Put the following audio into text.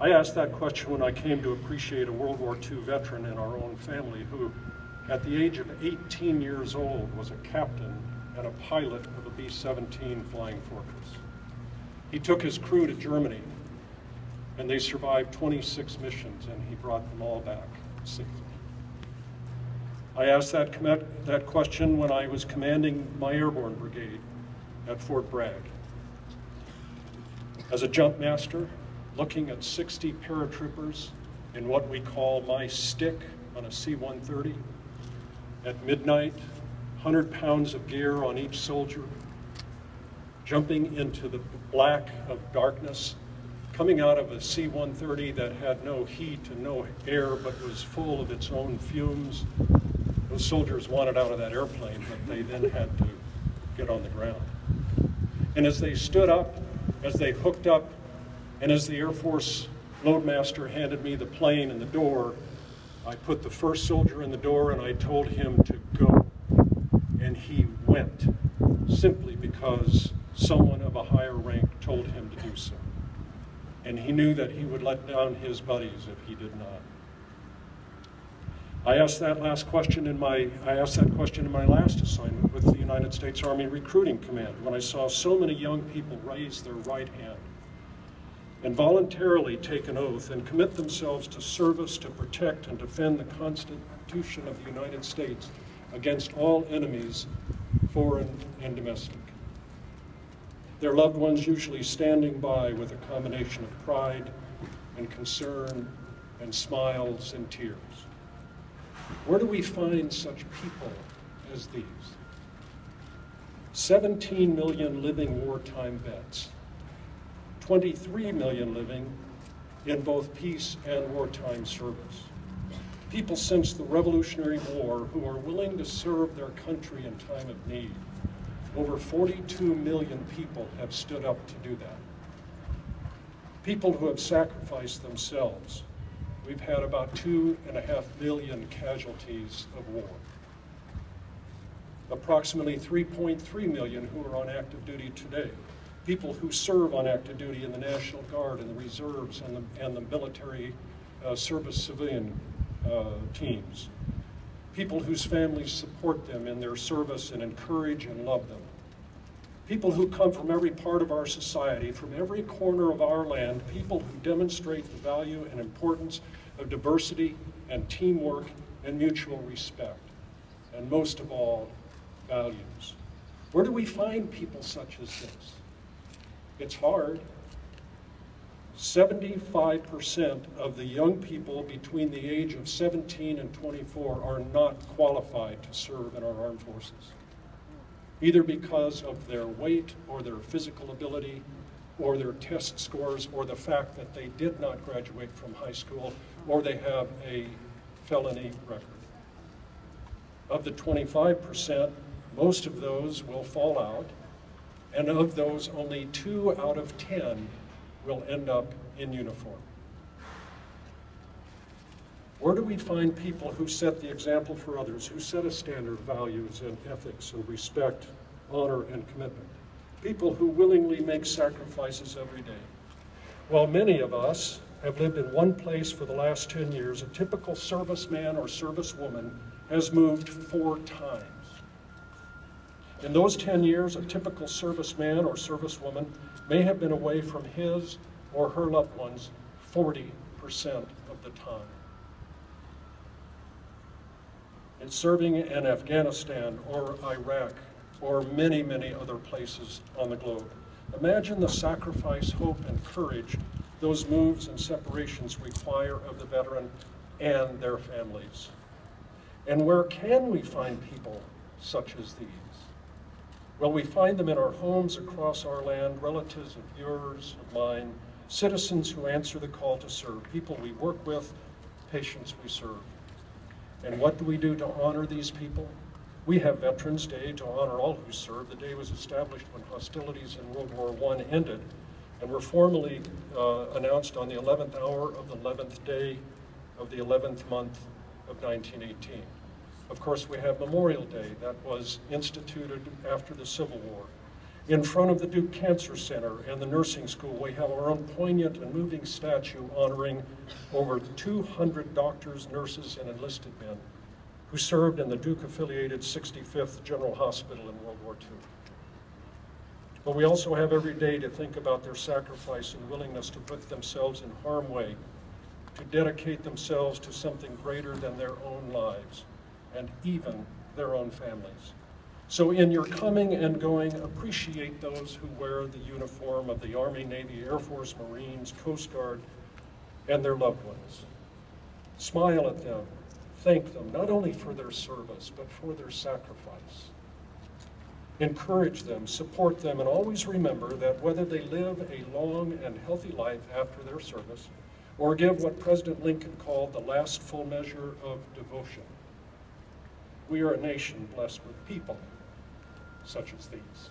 I asked that question when I came to appreciate a World War II veteran in our own family who, at the age of 18 years old, was a captain and a pilot of a B-17 Flying Fortress. He took his crew to Germany, and they survived 26 missions, and he brought them all back safely. I asked that question when I was commanding my airborne brigade at Fort Bragg. As a jump master, looking at 60 paratroopers in what we call my stick on a C-130, at midnight, 100 pounds of gear on each soldier, jumping into the black of darkness, coming out of a C-130 that had no heat and no air but was full of its own fumes. Those soldiers wanted out of that airplane, but they then had to get on the ground. And as they stood up, as they hooked up, and as the Air Force loadmaster handed me the plane and the door, I put the first soldier in the door and I told him to go. And he went, simply because someone of a higher rank told him to do so. And he knew that he would let down his buddies if he did not. I asked that question in my last assignment with the United States Army Recruiting Command when I saw so many young people raise their right hand and voluntarily take an oath and commit themselves to service to protect and defend the Constitution of the United States against all enemies, foreign and domestic. Their loved ones usually standing by with a combination of pride and concern and smiles and tears. Where do we find such people as these? 17 million living wartime vets, 23 million living in both peace and wartime service. People since the Revolutionary War who are willing to serve their country in time of need. Over 42 million people have stood up to do that. People who have sacrificed themselves. We've had about 2.5 million casualties of war. Approximately 3.3 million who are on active duty today. People who serve on active duty in the National Guard and the reserves and the military service civilian teams. People whose families support them in their service and encourage and love them. People who come from every part of our society, from every corner of our land, people who demonstrate the value and importance of diversity and teamwork and mutual respect, and most of all, values. Where do we find people such as this? It's hard. 75% of the young people between the age of 17 and 24 are not qualified to serve in our armed forces, either because of their weight or their physical ability or their test scores or the fact that they did not graduate from high school or they have a felony record. Of the 25%, most of those will fall out, and of those, only 2 out of 10 will end up in uniform. Where do we find people who set the example for others, who set a standard of values and ethics and respect, honor, and commitment? People who willingly make sacrifices every day. While many of us have lived in one place for the last 10 years, a typical serviceman or servicewoman has moved 4 times. In those 10 years, a typical serviceman or servicewoman may have been away from his or her loved ones 40% of the time. In serving in Afghanistan or Iraq or many, many other places on the globe. Imagine the sacrifice, hope, and courage those moves and separations require of the veteran and their families. And where can we find people such as these? Well, we find them in our homes across our land, relatives of yours, of mine, citizens who answer the call to serve, people we work with, patients we serve. And what do we do to honor these people? We have Veterans Day to honor all who served. The day was established when hostilities in World War I ended and were formally announced on the 11th hour of the 11th day of the 11th month of 1918. Of course, we have Memorial Day that was instituted after the Civil War. In front of the Duke Cancer Center and the nursing school, we have our own poignant and moving statue honoring over 200 doctors, nurses, and enlisted men who served in the Duke-affiliated 65th General Hospital in World War II. But we also have every day to think about their sacrifice and willingness to put themselves in harm's way, to dedicate themselves to something greater than their own lives and even their own families. So in your coming and going, appreciate those who wear the uniform of the Army, Navy, Air Force, Marines, Coast Guard, and their loved ones. Smile at them, thank them, not only for their service, but for their sacrifice. Encourage them, support them, and always remember that whether they live a long and healthy life after their service, or give what President Lincoln called the last full measure of devotion, we are a nation blessed with people such as these.